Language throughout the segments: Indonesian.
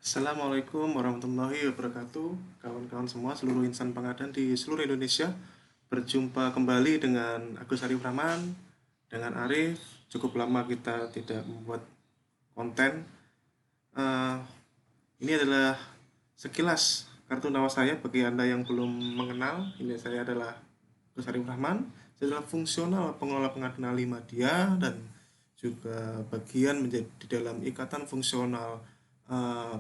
Assalamualaikum warahmatullahi wabarakatuh. Kawan-kawan semua, seluruh insan pengadaan di seluruh Indonesia. Berjumpa kembali dengan Agus Arif Rahman, dengan Arif. Cukup lama kita tidak membuat konten. Eh, ini adalah sekilas kartu nama saya bagi Anda yang belum mengenal. Ini saya adalah Agus Arif Rahman. Saya adalah fungsional pengelola pengadaan Ali Media dan juga bagian menjadi di dalam ikatan fungsional eh,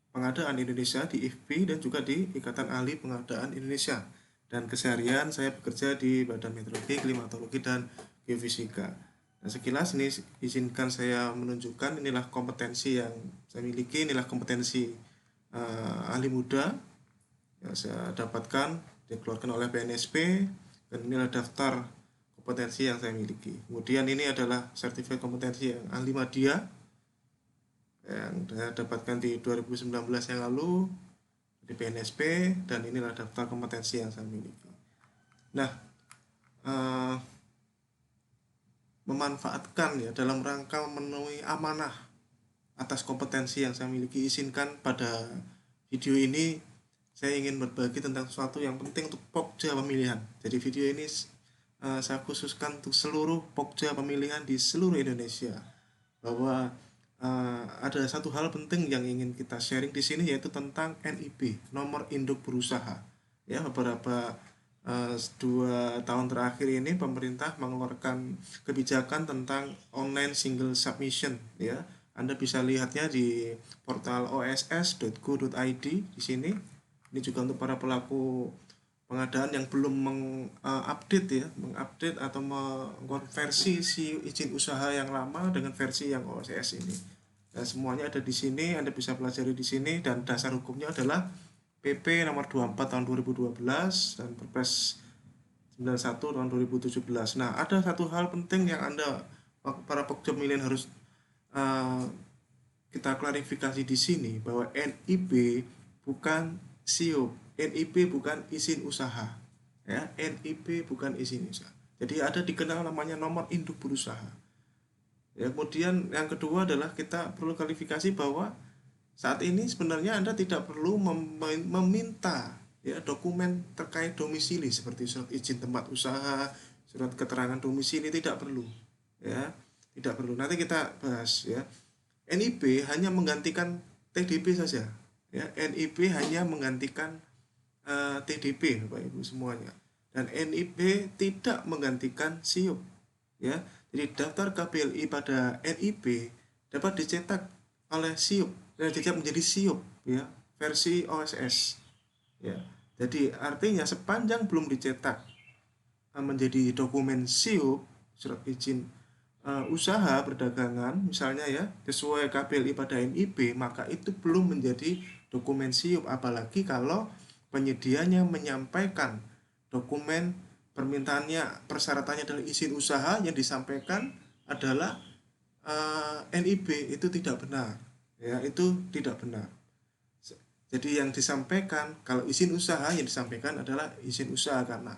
pengadaan Indonesia di IFPI dan juga di Ikatan Ahli Pengadaan Indonesia. Dan keseharian saya bekerja di Badan Meteorologi, Klimatologi, dan Geofisika. Nah, sekilas ini izinkan saya menunjukkan inilah kompetensi yang saya miliki, inilah kompetensi ahli muda yang saya dapatkan, dikeluarkan oleh BNSP, dan inilah daftar kompetensi yang saya miliki. Kemudian ini adalah sertifikat kompetensi yang ahli media yang saya dapatkan di 2019 yang lalu di BNSP, dan inilah daftar kompetensi yang saya miliki. Nah, eh, memanfaatkan ya dalam rangka memenuhi amanah atas kompetensi yang saya miliki, izinkan pada video ini saya ingin berbagi tentang sesuatu yang penting untuk Pokja pemilihan. Jadi video ini saya khususkan untuk seluruh Pokja pemilihan di seluruh Indonesia, bahwa ada satu hal penting yang ingin kita sharing di sini, yaitu tentang NIB, nomor induk berusaha. Ya, beberapa 2 tahun terakhir ini pemerintah mengeluarkan kebijakan tentang online single submission. Ya, Anda bisa lihatnya di portal oss.go.id di sini. Ini juga untuk para pelaku pengadaan yang belum mengupdate atau mengkonversi si izin usaha yang lama dengan versi yang OSS ini. Dan semuanya ada di sini, Anda bisa pelajari di sini, dan dasar hukumnya adalah PP nomor 24 tahun 2012 dan Perpres 91 tahun 2017. Nah, ada satu hal penting yang Anda para pokja pemilihan harus uh, kita klarifikasi di sini, bahwa NIB bukan SIUP, NIB bukan izin usaha, ya, NIB bukan izin usaha. Jadi ada dikenal namanya nomor induk berusaha. Ya, kemudian yang kedua adalah kita perlu klarifikasi bahwa saat ini sebenarnya Anda tidak perlu meminta ya dokumen terkait domisili seperti surat izin tempat usaha, surat keterangan domisili, tidak perlu. Ya, tidak perlu. Nanti kita bahas ya. NIB hanya menggantikan TDP saja. Ya, NIB hanya menggantikan TDP, Bapak Ibu semuanya. Dan NIB tidak menggantikan SIUP. Ya, jadi daftar KPLI pada NIB dapat dicetak oleh SIUP dan dicetak menjadi SIUP ya, versi OSS. Ya. Jadi artinya sepanjang belum dicetak menjadi dokumen SIUP, surat izin usaha perdagangan misalnya ya, sesuai KPLI pada NIB, maka itu belum menjadi dokumen SIUP, apalagi kalau penyedianya menyampaikan dokumen permintaannya, persyaratannya adalah izin usaha, yang disampaikan adalah NIB, itu tidak benar. Ya, itu tidak benar. Jadi yang disampaikan kalau izin usaha, yang disampaikan adalah izin usaha, karena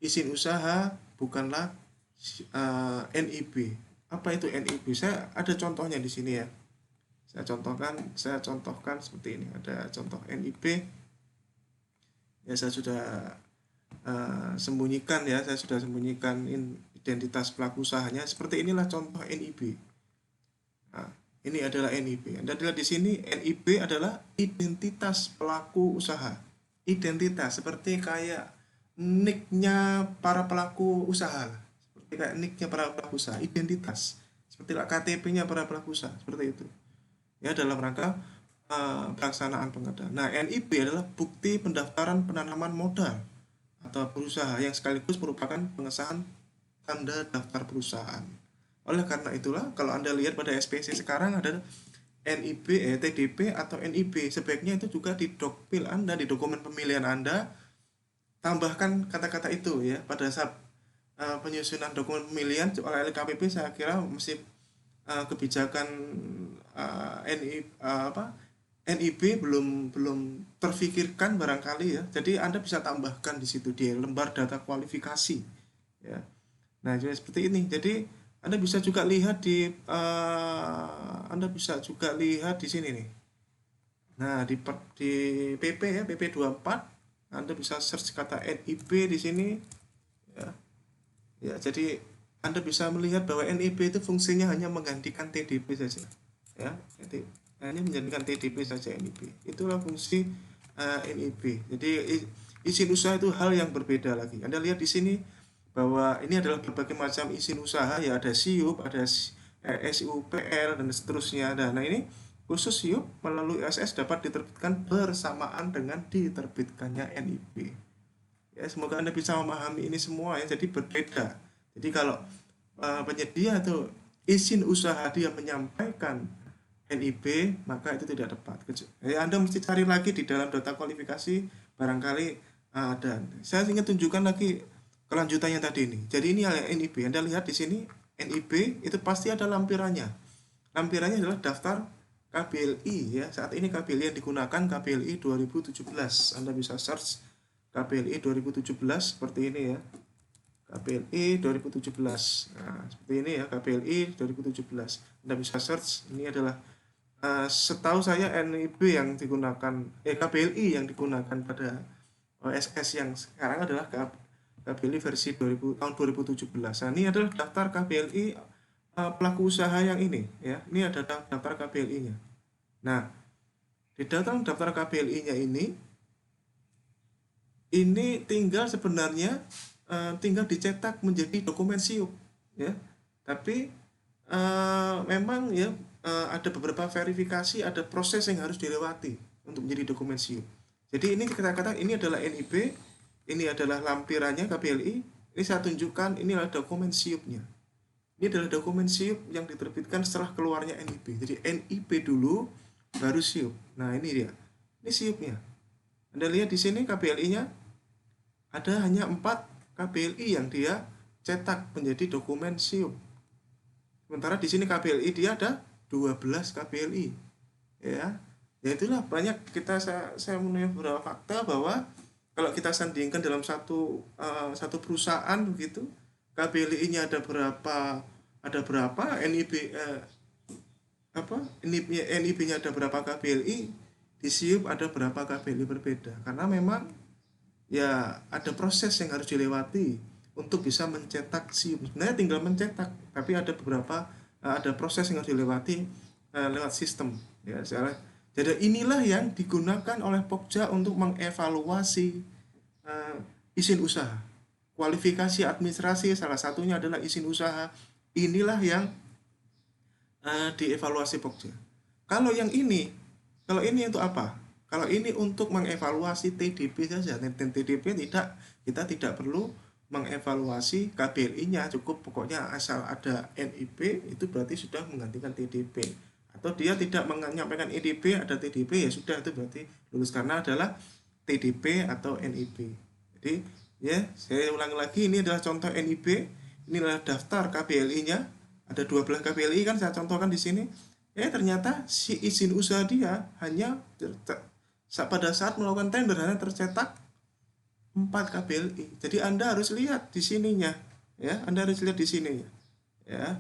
izin usaha bukanlah NIB. Apa itu NIB? Saya ada contohnya di sini ya. Saya contohkan seperti ini. Ada contoh NIB. Ya, saya sudah sembunyikan ya, saya sudah sembunyikan identitas pelaku usahanya. Seperti inilah contoh NIB. Nah, ini adalah NIB. Anda lihat di sini, NIB adalah identitas pelaku usaha. Identitas seperti kayak nicknya para pelaku usaha, seperti kayak nicknya para pelaku usaha, identitas. Seperti KTP-nya para pelaku usaha, seperti itu. Ya, dalam rangka pelaksanaan pengadaan. Nah, NIB adalah bukti pendaftaran penanaman modal atau perusahaan yang sekaligus merupakan pengesahan tanda daftar perusahaan. Oleh karena itulah, kalau Anda lihat pada SPC sekarang ada NIB, TDP atau NIB, sebaiknya itu juga di dokpil Anda, di dokumen pemilihan Anda, tambahkan kata-kata itu ya pada saat penyusunan dokumen pemilihan oleh LKPP. Saya kira mesti kebijakan NIB belum belum terfikirkan barangkali ya. Jadi Anda bisa tambahkan di situ di lembar data kualifikasi ya. Nah, jadi seperti ini. Jadi Anda bisa juga lihat di Anda bisa juga lihat di sini nih. Nah, di PP ya, PP 24 Anda bisa search kata NIB di sini ya. Ya, jadi Anda bisa melihat bahwa NIB itu fungsinya hanya menggantikan TDP saja. Ya, jadi hanya menggantikan TDP saja NIB. Itulah fungsi NIB. Jadi izin usaha itu hal yang berbeda lagi. Anda lihat di sini bahwa ini adalah berbagai macam izin usaha ya, ada SIUP, ada SIUPL dan seterusnya. Nah, ini khusus SIUP melalui SS dapat diterbitkan bersamaan dengan diterbitkannya NIB. Ya, semoga Anda bisa memahami ini semua ya. Jadi berbeda. Jadi kalau penyedia atau izin usaha dia menyampaikan NIB, maka itu tidak tepat. Ya, Anda mesti cari lagi di dalam data kualifikasi, barangkali ada. Saya ingin tunjukkan lagi kelanjutannya tadi ini. Jadi ini NIB. Anda lihat di sini NIB itu pasti ada lampirannya. Lampirannya adalah daftar KBLI ya. Saat ini KBLI yang digunakan KBLI 2017. Anda bisa search KBLI 2017 seperti ini ya. KBLI 2017. Nah, seperti ini ya KBLI 2017. Anda bisa search. Ini adalah setahu saya NIB yang digunakan KBLI yang digunakan pada OSS yang sekarang adalah KBLI versi tahun 2017. Nah, ini adalah daftar KBLI pelaku usaha yang ini ya. Ini ada daftar KBLI-nya. Nah, di dalam daftar KBLI-nya ini tinggal sebenarnya tinggal dicetak menjadi dokumen SIUP ya. Tapi memang ya ada beberapa verifikasi, ada proses yang harus dilewati untuk menjadi dokumen SIUP. Jadi ini kita katakan ini adalah NIB, ini adalah lampirannya KBLI. Ini saya tunjukkan, ini adalah dokumen SIUP-nya. Ini adalah dokumen SIUP yang diterbitkan setelah keluarnya NIB. Jadi NIB dulu, baru SIUP. Nah ini dia, ini SIUP-nya. Anda lihat di sini KBLI-nya ada hanya 4 KBLI yang dia cetak menjadi dokumen SIUP. Sementara di sini KBLI dia ada 12 KBLI. Ya itulah banyak saya menemukan beberapa fakta bahwa kalau kita sandingkan dalam satu perusahaan begitu, KBLI-nya ada berapa, NIB-nya ada berapa KBLI, di SIUP ada berapa KBLI berbeda. Karena memang ya ada proses yang harus dilewati untuk bisa mencetak SIUP. Sebenarnya tinggal mencetak, tapi ada proses yang harus dilewati lewat sistem ya. Jadi inilah yang digunakan oleh Pokja untuk mengevaluasi izin usaha. Kualifikasi administrasi salah satunya adalah izin usaha. Inilah yang dievaluasi Pokja. Kalau ini untuk apa? Kalau ini untuk mengevaluasi TDP saja. Dan TDP kita tidak perlu mengevaluasi KBLI-nya, cukup pokoknya asal ada NIB itu berarti sudah menggantikan TDP. Atau dia tidak menyampaikan NIB, ada TDP, ya sudah, itu berarti lulus karena adalah TDP atau NIB. Jadi ya saya ulangi lagi, ini adalah contoh NIB, ini adalah daftar KBLI-nya, ada 12 KBLI kan saya contohkan di sini. Ternyata si izin usaha dia hanya pada saat melakukan tender hanya tercetak 4 KBLI. Jadi Anda harus lihat di sininya ya, Anda harus lihat di sininya ya.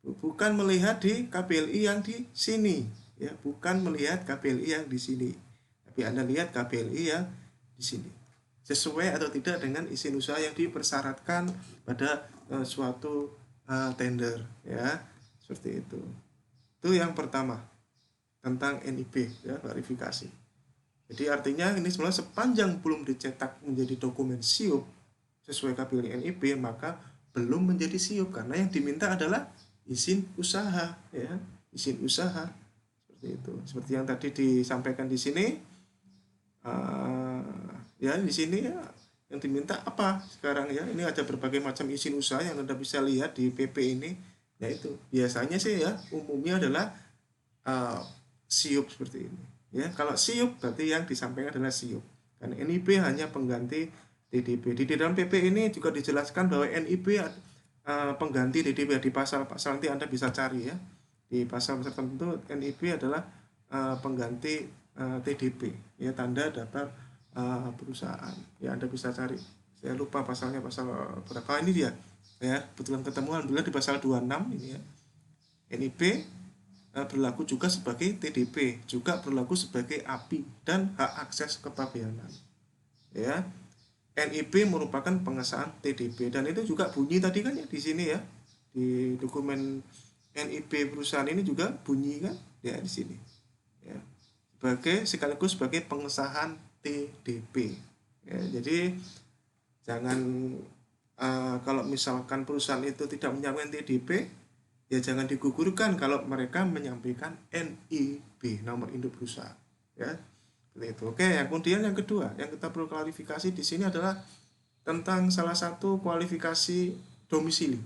Bukan melihat di KBLI yang di sini ya, bukan melihat KBLI yang di sini, tapi Anda lihat KBLI yang di sini sesuai atau tidak dengan izin usaha yang dipersyaratkan pada suatu tender ya, seperti itu. Itu yang pertama tentang NIB ya, verifikasi. Jadi artinya ini sebenarnya sepanjang belum dicetak menjadi dokumen SIUP sesuai KBLI NIB, maka belum menjadi SIUP, karena yang diminta adalah izin usaha ya, izin usaha seperti itu. Seperti yang tadi disampaikan di sini ya, di sini ya yang diminta apa sekarang ya, ini ada berbagai macam izin usaha yang Anda bisa lihat di PP ini, yaitu biasanya sih ya umumnya adalah SIUP seperti ini ya. Kalau SIUP berarti yang disampaikan adalah SIUP, karena NIB hanya pengganti TDP. Di dalam PP ini juga dijelaskan bahwa NIB pengganti TDP di pasal nanti Anda bisa cari ya, di pasal tertentu NIB adalah pengganti TDP ya, tanda daftar perusahaan ya. Anda bisa cari, saya lupa pasalnya pasal berapa, ini dia ya, kebetulan ketemu alhamdulillah di pasal 26 ini ya. NIB berlaku juga sebagai TDP, juga berlaku sebagai API dan hak akses kepabeanan. Ya, NIB merupakan pengesahan TDP dan itu juga bunyi tadi kan ya di sini ya, di dokumen NIB perusahaan ini juga bunyi kan ya di sini ya, sekaligus sebagai pengesahan TDP ya. Jadi jangan kalau misalkan perusahaan itu tidak menyampaikan TDP, ya jangan digugurkan kalau mereka menyampaikan NIB, nomor induk perusahaan ya. Itu. Oke, kemudian yang kedua yang kita perlu klarifikasi di sini adalah tentang salah satu kualifikasi domisili.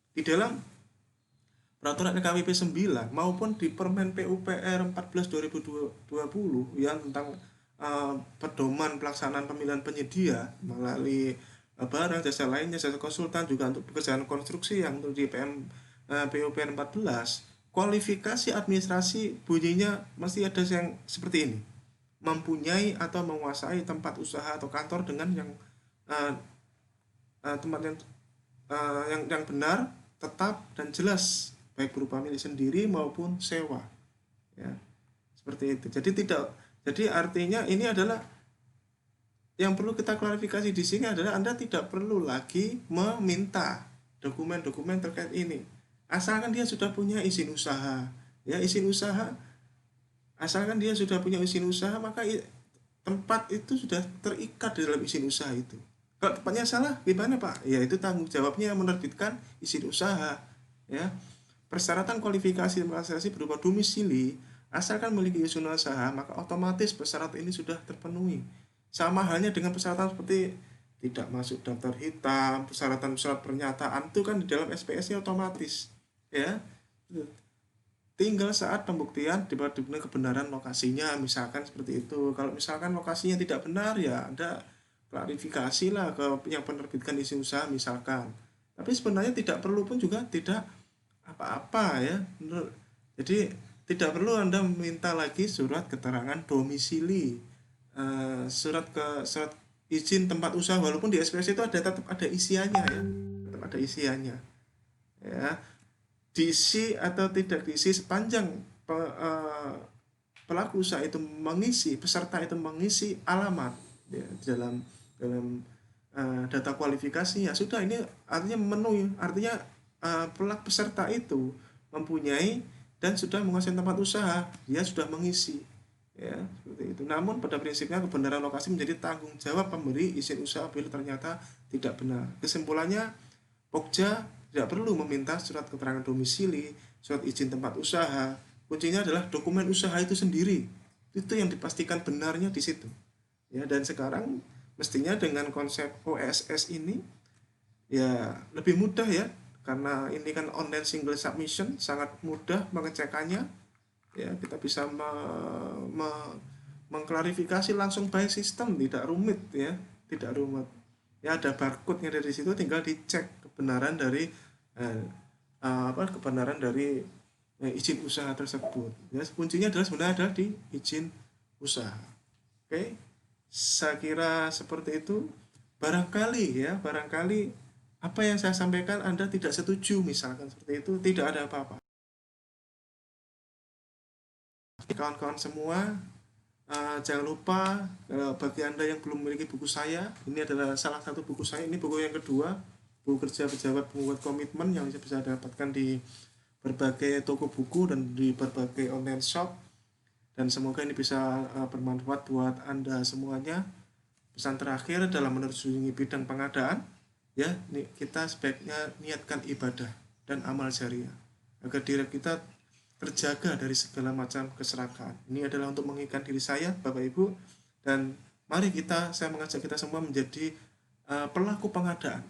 Di dalam peraturan RKWP 9 maupun di Permen PUPR 14 2020 yang tentang pedoman pelaksanaan pemilihan penyedia melalui barang, jasa lainnya, jasa konsultan juga untuk pekerjaan konstruksi yang untuk di PUPR 14, kualifikasi administrasi bunyinya mesti ada yang seperti ini: mempunyai atau menguasai tempat usaha atau kantor dengan yang tempat yang benar, tetap dan jelas, baik berupa milik sendiri maupun sewa ya, seperti itu. Jadi artinya ini adalah yang perlu kita klarifikasi di sini adalah Anda tidak perlu lagi meminta dokumen-dokumen terkait ini, asalkan dia sudah punya izin usaha ya. Asalkan dia sudah punya izin usaha, maka tempat itu sudah terikat di dalam izin usaha itu. Kalau tempatnya salah, gimana Pak? Ya itu tanggung jawabnya yang menerbitkan izin usaha ya. Persyaratan kualifikasi administrasi berupa domisili, asalkan memiliki izin usaha, maka otomatis persyaratan ini sudah terpenuhi. Sama halnya dengan persyaratan seperti tidak masuk daftar hitam, persyaratan surat pernyataan itu kan di dalam SPS-nya otomatis ya. Tinggal saat pembuktian dengan kebenaran lokasinya, misalkan seperti itu. Kalau misalkan lokasinya tidak benar, ya Anda klarifikasi lah ke yang penerbitkan izin usaha misalkan. Tapi sebenarnya tidak perlu pun juga tidak apa-apa ya. Jadi tidak perlu Anda meminta lagi surat keterangan domisili, surat izin tempat usaha, walaupun di SPS itu tetap ada isiannya ya, tetap ada isiannya ya. Diisi atau tidak diisi sepanjang pelaku usaha itu mengisi, peserta itu mengisi alamat ya, dalam data kualifikasi, ya sudah, ini artinya memenuhi. Artinya pelaku peserta itu mempunyai dan sudah menguasai tempat usaha, dia sudah mengisi ya, seperti itu. Namun pada prinsipnya kebenaran lokasi menjadi tanggung jawab pemberi izin usaha bila ternyata tidak benar. Kesimpulannya, Pokja tidak perlu meminta surat keterangan domisili, surat izin tempat usaha. Kuncinya adalah dokumen usaha itu sendiri. Itu yang dipastikan benarnya di situ. Ya, dan sekarang mestinya dengan konsep OSS ini ya lebih mudah ya, karena ini kan online single submission, sangat mudah mengecekannya. Ya, kita bisa mengklarifikasi langsung by system, tidak rumit ya, tidak rumit. Ya, ada barcode-nya dari situ, tinggal dicek kebenaran dari izin usaha tersebut. Ya, kuncinya adalah sebenarnya ada di izin usaha. Oke, saya kira seperti itu. Barangkali apa yang saya sampaikan Anda tidak setuju, misalkan seperti itu, tidak ada apa-apa. Kawan-kawan semua, jangan lupa bagi Anda yang belum memiliki buku saya, ini adalah salah satu buku saya, ini buku yang kedua, buku kerja pejabat pembuat komitmen yang bisa dapatkan di berbagai toko buku dan di berbagai online shop, dan semoga ini bisa bermanfaat buat Anda semuanya. Pesan terakhir dalam menerjuni bidang pengadaan ya, kita sebaiknya niatkan ibadah dan amal jariah agar diri kita terjaga dari segala macam keserakahan. Ini adalah untuk mengingatkan diri saya, Bapak Ibu, dan mari saya mengajak kita semua menjadi pelaku pengadaan,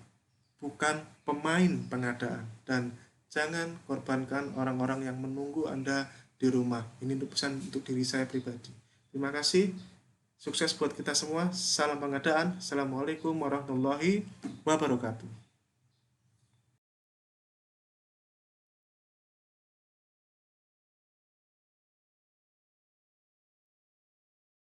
bukan pemain pengadaan, dan jangan korbankan orang-orang yang menunggu Anda di rumah. Ini untuk pesan untuk diri saya pribadi. Terima kasih. Sukses buat kita semua. Salam pengadaan. Assalamualaikum warahmatullahi wabarakatuh.